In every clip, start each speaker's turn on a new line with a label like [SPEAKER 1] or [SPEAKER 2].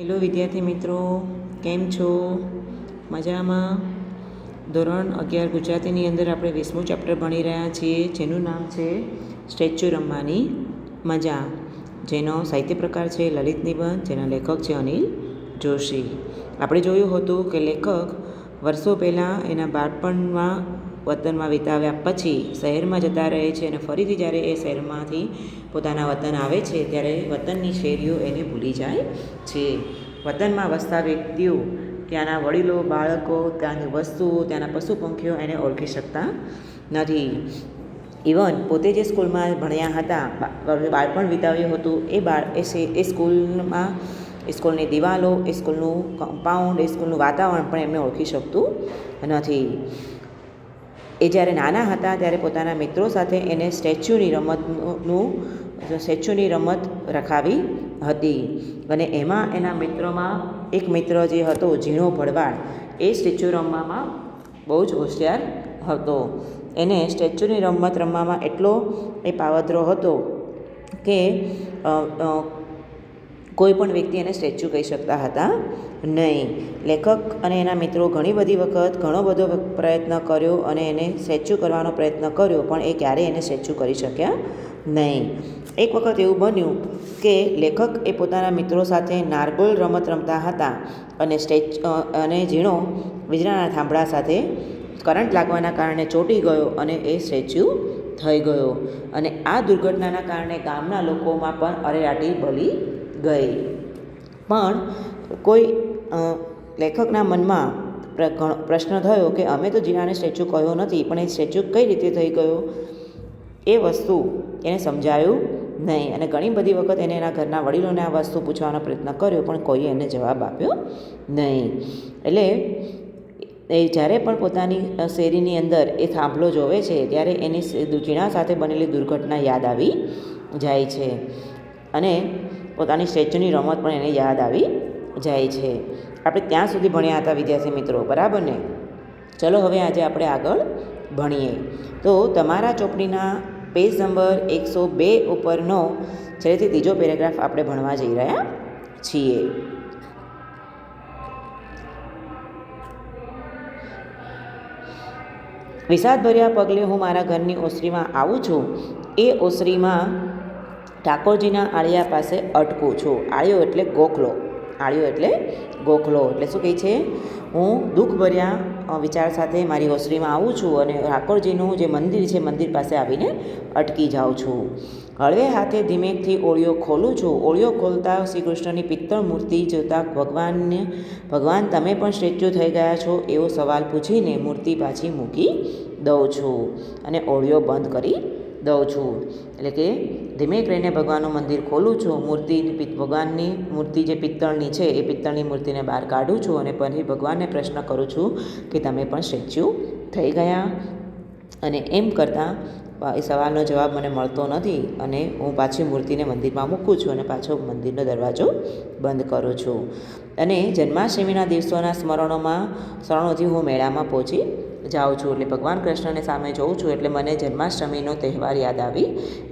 [SPEAKER 1] Hello વિદ્યાર્થી મિત્રો, કેમ છો? મજામાં? ધોરણ 11 ગુજરાતીની અંદર આપણે 20મું ચેપ્ટર ભણી રહ્યા છીએ, જેનું નામ છે સ્ટેચ્યુ રમવાની મજા, જેનો સાહિત્ય પ્રકાર છે લલિત નિબંધ, જેના લેખક છે અનિલ જોશી. આપણે જોયું હતું કે લેખક વર્ષો પહેલાં એના બાળપણમાં વતનમાં વિતાવ્યા પછી શહેરમાં જતા રહે છે અને ફરીથી જ્યારે એ શહેરમાંથી પોતાના વતન આવે છે ત્યારે વતનની શેરીઓ એને ભૂલી જાય છે. વતનમાં વસતા વ્યક્તિઓ, ત્યાંના વડીલો, બાળકો, ત્યાંની વસ્તુઓ, ત્યાંના પશુ પંખીઓ એને ઓળખી શકતા નથી. ઇવન પોતે જે સ્કૂલમાં ભણ્યા હતા, બાળપણ વિતાવ્યું હતું, એ સ્કૂલમાં એ સ્કૂલની દિવાલો, એ સ્કૂલનું કમ્પાઉન્ડ, એ સ્કૂલનું વાતાવરણ પણ એમને ઓળખી શકતું નથી. એ જ્યારે નાના હતા ત્યારે પોતાના મિત્રો સાથે એને સ્ટેચ્યુની રમત રખાવી હતી અને એમાં એના મિત્રોમાં એક મિત્ર જે હતો ઝીણો ભરવાડ, એ સ્ટેચ્યુ રમવામાં બહુ જ હોશિયાર હતો. એને સ્ટેચ્યુની રમત રમવામાં એટલો એ પાવતરો હતો કે કોઈ પણ વ્યક્તિ એને સ્ટેચ્યુ કહી શકતા હતા નહીં. લેખક અને એના મિત્રો ઘણી બધી વખત ઘણો બધો પ્રયત્ન કર્યો અને એને સ્ટેચ્યુ કરવાનો પ્રયત્ન કર્યો, પણ એ ક્યારેય એને સ્ટેચ્યુ કરી શક્યા નહીં. એક વખત એવું બન્યું કે લેખક એ પોતાના મિત્રો સાથે નારગોલ રમત રમતા હતા અને ઝીણો વીજળાના થાંભલા સાથે કરંટ લાગવાના કારણે ચોંટી ગયો અને એ સ્ટેચ્યુ થઈ ગયો. અને આ દુર્ઘટનાના કારણે ગામના લોકોમાં પણ અરેરાટી બોલી ગઈ. પણ કોઈ લેખકના મનમાં પ્રશ્ન થયો કે અમે તો જીણાને સ્ટેચ્યુ કહ્યો નથી, પણ એ સ્ટેચ્યુ કઈ રીતે થઈ ગયો, એ વસ્તુ એને સમજાયું નહીં. અને ઘણી બધી વખત એને એના ઘરના વડીલોને આ વસ્તુ પૂછવાનો પ્રયત્ન કર્યો, પણ કોઈએ એને જવાબ આપ્યો નહીં. એટલે એ જ્યારે પણ પોતાની શેરીની અંદર એ થાંભલો જોવે છે ત્યારે એની ઝીણા સાથે બનેલી દુર્ઘટના યાદ આવી જાય છે અને પોતાની સ્ટેચ્યુની રમત પણ એને યાદ આવી જાય છે. આપણે ત્યાં સુધી ભણ્યા હતા વિદ્યાર્થી મિત્રો, બરાબર ને? ચલો હવે આજે આપણે આગળ ભણીએ. તો તમારા ચોપડીના પેજ નંબર 102 ઉપરનો છેલ્લેથી ત્રીજો પેરેગ્રાફ આપણે ભણવા જઈ રહ્યા છીએ. વિષાદભર્યા પગલે હું મારા ઘરની ઓસરીમાં આવું છું. એ ઓસરીમાં ઠાકોરજીના આળિયા પાસે અટકું છું. આળિયો એટલે ગોખલો. આળિયો એટલે ગોખલો એટલે શું કહે છે? હું દુઃખભર્યા વિચાર સાથે મારી ઓસરીમાં આવું છું અને ઠાકોરજીનું જે મંદિર છે, મંદિર પાસે આવીને અટકી જાઉં છું. હળવે હાથે ધીમેકથી ઓળિયો ખોલું છું. ઓળિયો ખોલતા શ્રી કૃષ્ણની પિત્તળ મૂર્તિ જોતાં ભગવાન તમે પણ સ્ટેચ્યુ થઈ ગયા છો એવો સવાલ પૂછીને મૂર્તિ પાછી મૂકી દઉં છું અને ઓળિયો બંધ કરી દઉં છું. એટલે કે ધીમે કરીને ભગવાનનું મંદિર ખોલું છું. ભગવાનની મૂર્તિ જે પિત્તળની છે એ પિત્તળની મૂર્તિને બહાર કાઢું છું અને પછી ભગવાનને પ્રશ્ન કરું છું કે તમે પણ સ્ટેચ્યુ થઈ ગયા. અને એમ કરતાં એ સવાલનો જવાબ મને મળતો નથી અને હું પાછી મૂર્તિને મંદિરમાં મૂકું છું અને પાછો મંદિરનો દરવાજો બંધ કરું છું. અને જન્માષ્ટમીના દિવસોના સ્મરણોથી હું મેળામાં પહોંચી જાઉં છું. એટલે ભગવાન કૃષ્ણને સામે જોઉં છું એટલે મને જન્માષ્ટમીનો તહેવાર યાદ આવી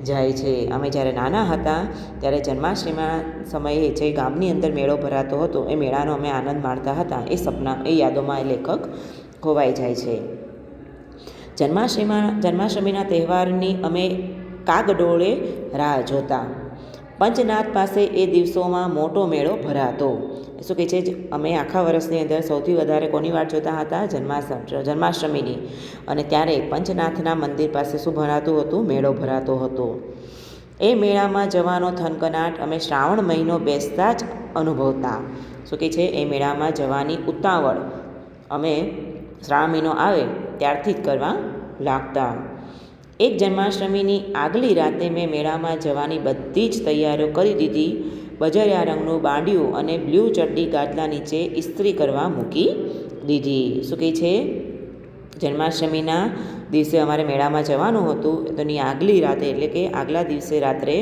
[SPEAKER 1] જાય છે. અમે જ્યારે નાના હતા ત્યારે જન્માષ્ટમીના સમયે જે ગામની અંદર મેળો ભરાતો હતો, એ મેળાનો અમે આનંદ માણતા હતા. એ યાદોમાં એ લેખક ખોવાઈ જાય છે. જન્માષ્ટમીના તહેવારની અમે કાગડોળે રાહ જોતા. પંચનાથ પાસે એ દિવસોમાં મોટો મેળો ભરાતો. શું કહે છે? અમે આખા વર્ષની અંદર સૌથી વધારે કોની વાટ જોતા હતા? જન્માષ્ટમીની. અને ત્યારે પંચનાથના મંદિર પાસે શું ભરાતું હતું? મેળો ભરાતો હતો. એ મેળામાં જવાનો થનગનાટ અમે શ્રાવણ મહિનો બેસતા જ અનુભવતા. શું કહે છે? એ મેળામાં જવાની ઉતાવળ અમે શ્રાવણ મહિનો આવે ત્યારથી જ કરવા લાગતા. એક જન્માષ્ટમીની આગલી રાતે મેં મેળામાં જવાની બધી જ તૈયારીઓ કરી દીધી. બજરિયા રંગનું બાંડિયું અને બ્લુ ચડ્ડી ગાદલા નીચે ઇસ્ત્રી કરવા મૂકી દીધી. શું કહે છે? જન્માષ્ટમીના દિવસે અમારે મેળામાં જવાનું હતું. તો એની આગલી રાતે એટલે કે આગલા દિવસે રાત્રે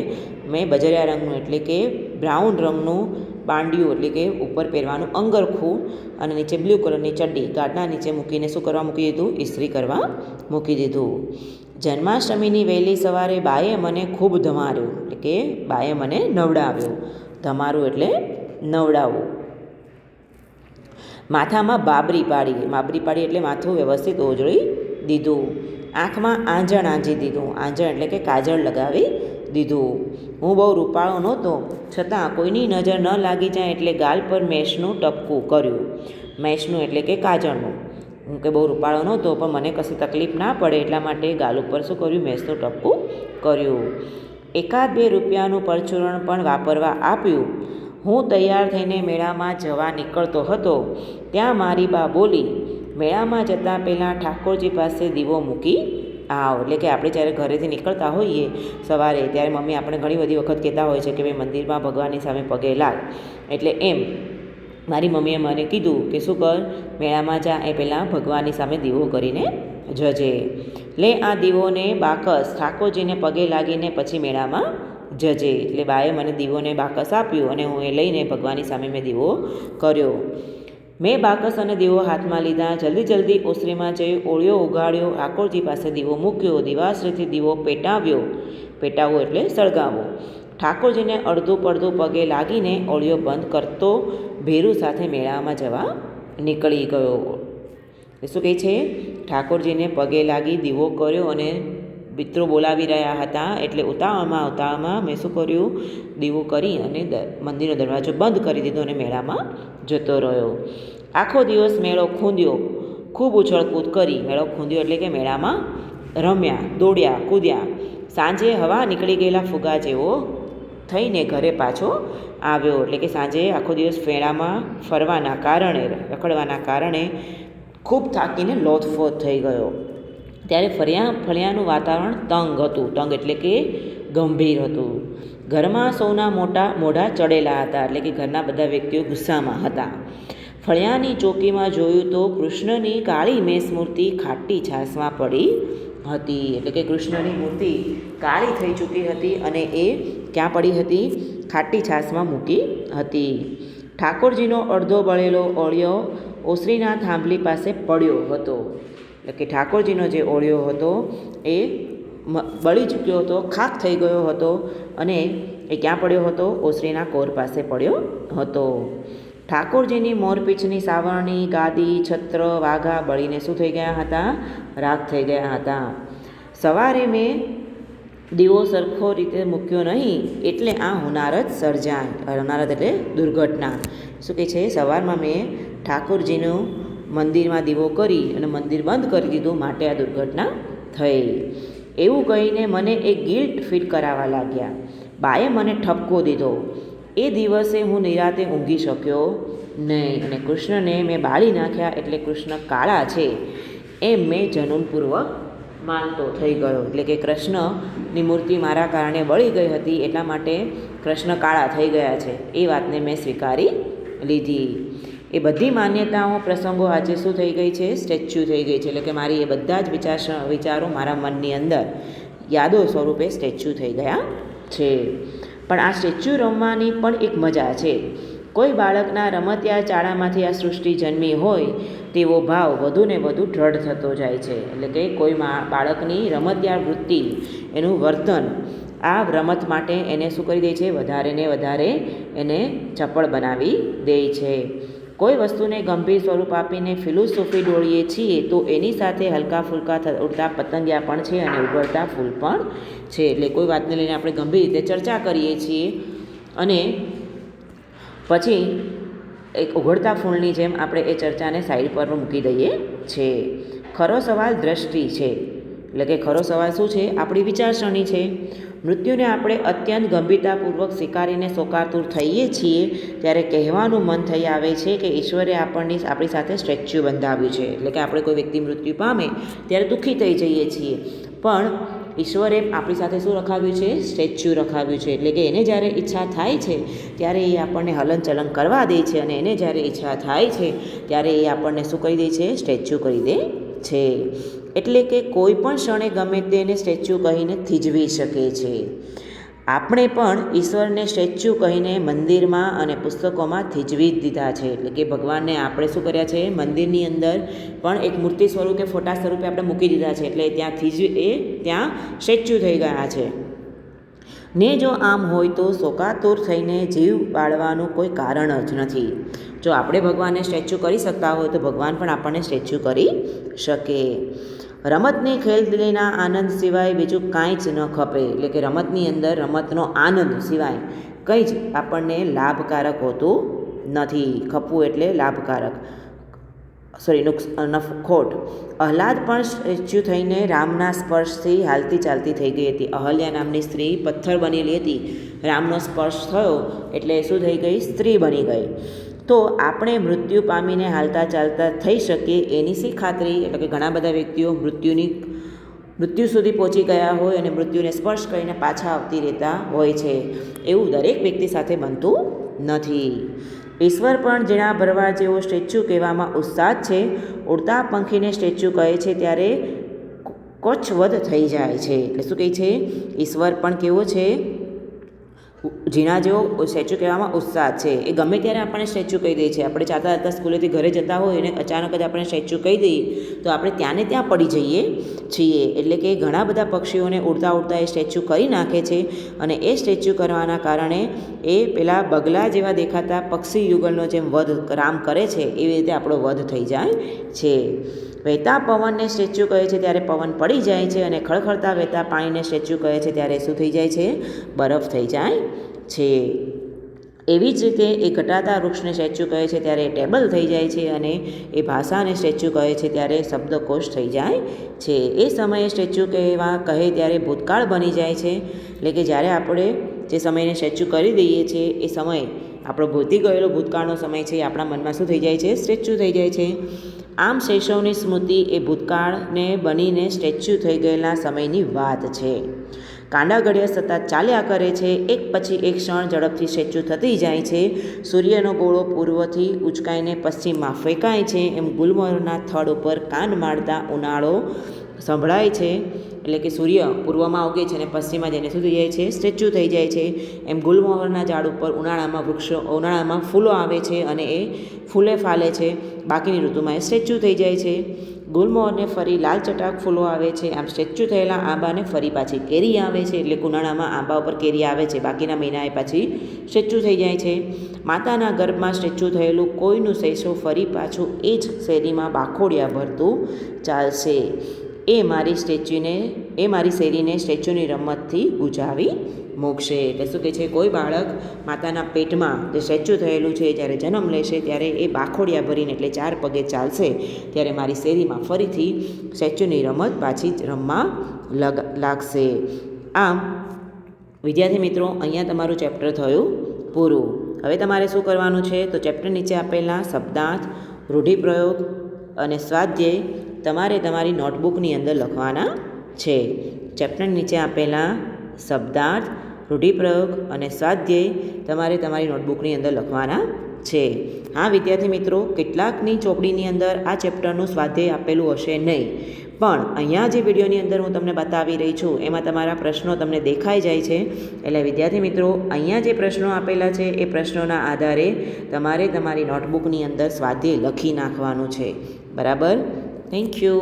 [SPEAKER 1] મેં બજરિયા રંગનું એટલે કે બ્રાઉન રંગનું બાંડિયું એટલે કે ઉપર પહેરવાનું અંગરખું અને નીચે બ્લુ કલરની ચડ્ડી ગાદલા નીચે મૂકીને શું કરવા મૂકી દીધું? ઇસ્ત્રી કરવા મૂકી દીધું. જન્માષ્ટમીની વહેલી સવારે બાએ મને ખૂબ ધમાર્યો એટલે કે બાએ મને નવડાવ્યો. ધમારું એટલે નવડાવવું. માથામાં બાબરી પાડી એટલે માથું વ્યવસ્થિત ઓજળી દીધું. આંખમાં આંજણ આંજી દીધું. આંજણ એટલે કે કાજળ લગાવી દીધું. હું બહુ રૂપાળો નહોતો, છતાં કોઈની નજર ન લાગી જાય એટલે ગાલ પર મેષનું ટપકું કર્યું. મેષનું એટલે કે કાજળનું. હું કે બહુ રૂપાળો નહોતો, પણ મને કશી તકલીફ ના પડે એટલા માટે ગાલ ઉપર શું કર્યું? મેષનું ટપકું કર્યું. 1-2 રૂપિયાનું પરચુરણ પણ વાપરવા આપ્યું. હું તૈયાર થઈને મેળામાં જવા નીકળતો હતો, ત્યાં મારી બા બોલી, મેળામાં જતાં પહેલાં ઠાકોરજી પાસે દીવો મૂકી આવ. એટલે કે આપણે જ્યારે ઘરેથી નીકળતા હોઈએ સવારે, ત્યારે મમ્મી આપણે ઘણી બધી વખત કહેતા હોય છે કે ભાઈ મંદિરમાં ભગવાનની સામે પગે લાગ. એટલે એમ મારી મમ્મીએ મને કીધું કે શું કર, મેળામાં જા એ પહેલાં ભગવાનની સામે દીવો કરીને જજે. લે આ દીવોને બાકસ, ઠાકોરજીને પગે લાગીને પછી મેળામાં જજે. એટલે બાએ મને દીવોને બાકસ આપ્યું અને હું એ લઈને ભગવાનની સામે મેં દીવો કર્યો. મેં બાકસ અને દીવો હાથમાં લીધા. જલ્દી ઓસરીમાં જઈ ઓળિયો ઉગાડ્યો. ઠાકોરજી પાસે દીવો મૂક્યો. દીવાશ્રીથી દીવો પેટાવવો એટલે સળગાવવો. ઠાકોરજીને અડધું પડધું પગે લાગીને ઓળિયો બંધ કરતો ભેરું સાથે મેળામાં જવા નીકળી ગયો. એ શું કહે છે? ઠાકોરજીને પગે લાગી દીવો કર્યો અને મિત્રો બોલાવી રહ્યા હતા, એટલે ઉતાવળમાં મેં શું કર્યું? દીવો કરી અને મંદિરનો દરવાજો બંધ કરી દીધો અને મેળામાં જતો રહ્યો. આખો દિવસ મેળો ખૂંદ્યો, ખૂબ ઉછળકૂદ કરી. મેળો ખૂંદ્યો એટલે કે મેળામાં રમ્યા, દોડ્યા, કૂદ્યા. સાંજે હવા નીકળી ગયેલા ફુગા જેવો થઈને ઘરે પાછો આવ્યો. એટલે કે સાંજે આખો દિવસ મેળામાં રખડવાના કારણે ખૂબ થાકીને લોથફોથ થઈ ગયો. ત્યારે ફળિયાનું વાતાવરણ તંગ એટલે કે ગંભીર હતું. ઘરમાં સૌના મોઢા ચડેલા હતા, એટલે કે ઘરના બધા વ્યક્તિઓ ગુસ્સામાં હતા. ફળિયાની ચોકીમાં જોયું તો કૃષ્ણની કાળી મેષ મૂર્તિ ખાટી છાશમાં પડી હતી. એટલે કે કૃષ્ણની મૂર્તિ કાળી થઈ ચૂકી હતી અને એ ક્યાં પડી હતી? ખાટી છાશમાં મૂકી હતી. ઠાકોરજીનો અડધો બળેલો ઓળિયો ઓસરીના થાંભલી પાસે પડ્યો હતો. એટલે કે ઠાકોરજીનો જે ઓળિયો હતો એ બળી ચૂક્યો હતો, ખાક થઈ ગયો હતો અને એ ક્યાં પડ્યો હતો? ઓસરીના કોર પાસે પડ્યો હતો. ઠાકોરજીની મોરપીંછની સાવરણી, ગાદી, છત્ર, વાઘા બળીને શું થઈ ગયા હતા? રાખ થઈ ગયા હતા. સવારે મેં દીવો સરખો રીતે મૂક્યો નહીં એટલે આ હોનારત સર્જાય. હોનારત એટલે દુર્ઘટના. શું કહે છે? સવારમાં મેં ઠાકોરજીનું મંદિરમાં દીવો કરી અને મંદિર બંધ કરી દીધું, માટે આ દુર્ઘટના થઈ. એવું કહીને મને એક ગિલ્ટ ફીલ કરાવવા લાગ્યા. બાએ મને ઠપકો દીધો. એ દિવસે હું નિરાતે ઊંઘી શક્યો નહીં અને કૃષ્ણને મેં બાળી નાખ્યા એટલે કૃષ્ણ કાળા છે એમ મેં જનૂનપૂર્વક માનતો થઈ ગયો. એટલે કે કૃષ્ણની મૂર્તિ મારા કારણે બળી ગઈ હતી, એટલા માટે કૃષ્ણ કાળા થઈ ગયા છે એ વાતને મેં સ્વીકારી લીધી. એ બધી માન્યતાઓ, પ્રસંગો આજે શું થઈ ગઈ છે? સ્ટેચ્યુ થઈ ગઈ છે. એટલે કે મારી એ બધા જ વિચારો મારા મનની અંદર યાદો સ્વરૂપે સ્ટેચ્યુ થઈ ગયા છે. પણ આ સ્ટેચ્યુ રમવાની પણ એક મજા છે. કોઈ બાળકના રમતિયાળ ચાળામાંથી આ સૃષ્ટિ જન્મી હોય તેવો ભાવ વધુ ને વધુ દ્રઢ થતો જાય છે. એટલે કે કોઈ બાળકની રમતિયાળ વૃત્તિ, એનું વર્તન આ રમત માટે એને શું કરી દે છે? વધારે ને વધારે એને ચપળ બનાવી દે છે. કોઈ વસ્તુને ગંભીર સ્વરૂપ આપીને ફિલોસોફી ડોળીએ છીએ તો એની સાથે હલકા ફુલકા ઉડતા પતંગિયા પણ છે અને ઉગડતા ફૂલ પણ છે. એટલે કોઈ વાતને લઈને આપણે ગંભીર રીતે ચર્ચા કરીએ છીએ અને પછી એક ઉઘડતા ફૂલની જેમ આપણે એ ચર્ચાને સાઈડ પર મૂકી દઈએ છીએ. ખરો સવાલ દ્રષ્ટિ છે. એટલે કે ખરો સવાલ શું છે? આપણી વિચારસરણી છે. મૃત્યુને આપણે અત્યંત ગંભીરતાપૂર્વક સ્વીકારીને શોકાતુર થઈએ છીએ ત્યારે કહેવાનું મન થઈ આવે છે કે ઈશ્વરે આપણી સાથે સ્ટેચ્યુ બંધાવ્યું છે. એટલે કે આપણે કોઈ વ્યક્તિ મૃત્યુ પામે ત્યારે દુઃખી થઈ જઈએ છીએ, પણ ઈશ્વરે આપણી સાથે શું રખાવ્યું છે? સ્ટેચ્યુ રખાવ્યું છે. એટલે કે એને જ્યારે ઈચ્છા થાય છે ત્યારે એ આપણને હલનચલન કરવા દે છે અને એને જ્યારે ઈચ્છા થાય છે ત્યારે એ આપણને શું કરી દે છે? સ્ટેચ્યુ કરી દે છે. એટલે કે કોઈ પણ ક્ષણે ગમે તેને સ્ટેચ્યુ કહીને થીજવી શકે છે. આપણે પણ ઈશ્વરને સ્ટેચ્યુ કહીને મંદિરમાં અને પુસ્તકોમાં થીજવી જ દીધા છે. એટલે કે ભગવાનને આપણે શું કર્યા છે? મંદિરની અંદર પણ એક મૂર્તિ સ્વરૂપે, ફોટા સ્વરૂપે આપણે મૂકી દીધા છે. એટલે ત્યાં સ્ટેચ્યુ થઈ ગયા છે. ને જો આમ હોય તો શોકાતુર થઈને જીવ બાળવાનું કોઈ કારણ જ નથી. જો આપણે ભગવાનને સ્ટેચ્યુ કરી શકતા હોય તો ભગવાન પણ આપણને સ્ટેચ્યુ કરી શકે. રમતની ખેલદિલીના આનંદ સિવાય બીજું કાંઈ જ ન ખપે. એટલે કે રમતની અંદર રમતનો આનંદ સિવાય કંઈ જ આપણને લાભકારક હોતું નથી. ખપવું એટલે લાભકારક, ખોટ. આહલાદ પણ સ્ટેચ્યુ થઈને રામના સ્પર્શથી હાલતી ચાલતી થઈ ગઈ હતી. અહલ્યા નામની સ્ત્રી પથ્થર બનેલી હતી, રામનો સ્પર્શ થયો એટલે શું થઈ ગઈ? સ્ત્રી બની ગઈ. તો આપણે મૃત્યુ પામીને હાલતા ચાલતા થઈ શકીએ એની શી ખાતરી? એટલે કે ઘણા બધા વ્યક્તિઓ મૃત્યુ સુધી પહોંચી ગયા હોય અને મૃત્યુને સ્પર્શ કરીને પાછા આવતી રહેતા હોય છે. એવું દરેક વ્યક્તિ સાથે બનતું નથી. ઈશ્વર પણ ઝીણા ભરવા જેવો સ્ટેચ્યુ કહેવામાં ઉત્સાહ છે. ઉડતા પંખીને સ્ટેચ્યુ કહે છે ત્યારે કોચવધ થઈ જાય છે. એટલે શું કહે છે? ઈશ્વર પણ કેવો છે? ઝીણા જેવો સ્ટેચ્યુ કહેવામાં ઉત્સાહ છે. એ ગમે ત્યારે આપણને સ્ટેચ્યુ કહી દે છે. આપણે ચાલતા ચાલતા સ્કૂલેથી ઘરે જતા હોય અને અચાનક જ આપણે સ્ટેચ્યુ કહી દઈએ તો આપણે ત્યાં ને ત્યાં પડી જઈએ છીએ. એટલે કે ઘણા બધા પક્ષીઓને ઉડતા ઉડતા એ સ્ટેચ્યુ કરી નાખે છે અને એ સ્ટેચ્યુ કરવાના કારણે એ પેલા બગલા જેવા દેખાતા પક્ષી યુગલનો જેમ વધ રામ કરે છે એવી રીતે આપણો વધ થઈ જાય છે. વહેતા પવનને સ્ટેચ્યુ કહે છે ત્યારે પવન પડી જાય છે અને ખળખળતા વહેતા પાણીને સ્ટેચ્યુ કહે છે ત્યારે શું થઈ જાય છે? બરફ થઈ જાય છે. એવી જ રીતે એ ઘટાતા વૃક્ષને સ્ટેચ્યુ કહે છે ત્યારે ટેબલ થઈ જાય છે અને એ ભાષાને સ્ટેચ્યુ કહે છે ત્યારે શબ્દકોશ થઈ જાય છે. એ સમયે સ્ટેચ્યુ કહે ત્યારે ભૂતકાળ બની જાય છે. એટલે કે જ્યારે આપણે જે સમયને સ્ટેચ્યુ કરી દઈએ છીએ એ સમય આપણો ભૂતી ગયેલો ભૂતકાળનો સમય છે એ આપણા મનમાં શું થઈ જાય છે? સ્ટેચ્યુ થઈ જાય છે. આમ શૈશવની સ્મૃતિ એ ભૂતકાળને બનીને સ્ટેચ્યુ થઈ ગયેલા સમયની વાત છે. કાંડા ઘડિયા સતત ચાલ્યા કરે છે. એક પછી એક ક્ષણ ઝડપથી સ્ટેચ્યુ થતી જાય છે. સૂર્યનો ગોળો પૂર્વથી ઉચકાઈને પશ્ચિમમાં ફેંકાય છે એમ ગુલમોહરના થડ ઉપર કાન મારતા ઉનાળો સંભળાય છે. એટલે કે સૂર્ય પૂર્વમાં ઉગે છે અને પશ્ચિમમાં જઈને શું થઈ જાય છે? સ્ટેચ્યુ થઈ જાય છે. એમ ગુલમોહરના ઝાડ ઉપર ઉનાળામાં ફૂલો આવે છે અને એ ફૂલે ફાલે છે. બાકીની ઋતુમાં એ સ્ટેચ્યુ થઈ જાય છે. ગુલમોહરને ફરી લાલ ચટાક ફૂલો આવે છે. આમ સ્ટેચ્યુ થયેલા આંબાને ફરી પાછી કેરી આવે છે. એટલે ઉનાળામાં આંબા ઉપર કેરી આવે છે, બાકીના મહિના એ પાછી સ્ટેચ્યુ થઈ જાય છે. માતાના ગર્ભમાં સ્ટેચ્યુ થયેલું કોઈનું શૈશવ ફરી પાછું એ જ શેરીમાં બાખોડિયા ભરતું ચાલશે. એ મારી શેરીને સ્ટેચ્યુની રમતથી ગુજાવી મૂકશે. એટલે શું કહે છે? કોઈ બાળક માતાના પેટમાં જે સ્ટેચ્યુ થયેલું છે જ્યારે જન્મ લેશે ત્યારે એ બાખોડિયા ભરીને એટલે 4 પગે ચાલશે ત્યારે મારી શેરીમાં ફરીથી સ્ટેચ્યુની રમત પાછી જ રમવા લાગશે. આમ વિદ્યાર્થી મિત્રો, અહીંયા તમારું ચેપ્ટર થયું પૂરું. હવે તમારે શું કરવાનું છે? તો ચેપ્ટર નીચે આપેલા શબ્દાર્થ, રૂઢિપ્રયોગ અને સ્વાધ્યાય તમારે તમારી નોટબુકની અંદર લખવાના છે. ચેપ્ટર નીચે આપેલા શબ્દાર્થ, રૂઢિપ્રયોગ અને સ્વાધ્યાય તમારે તમારી નોટબુકની અંદર લખવાના છે. હા વિદ્યાર્થી મિત્રો, કેટલાકની ચોપડીની અંદર આ ચેપ્ટરનું સ્વાધ્યાય આપેલું હશે નહીં, પણ અહીંયા જે વિડીયોની અંદર હું તમને બતાવી રહી છું એમાં તમારા પ્રશ્નો તમને દેખાઈ જાય છે. એટલે વિદ્યાર્થી મિત્રો, અહીંયા જે પ્રશ્નો આપેલા છે એ પ્રશ્નોના આધારે તમારે તમારી નોટબુકની અંદર સ્વાધ્યાય લખી નાખવાનું છે. બરાબર? Thank you.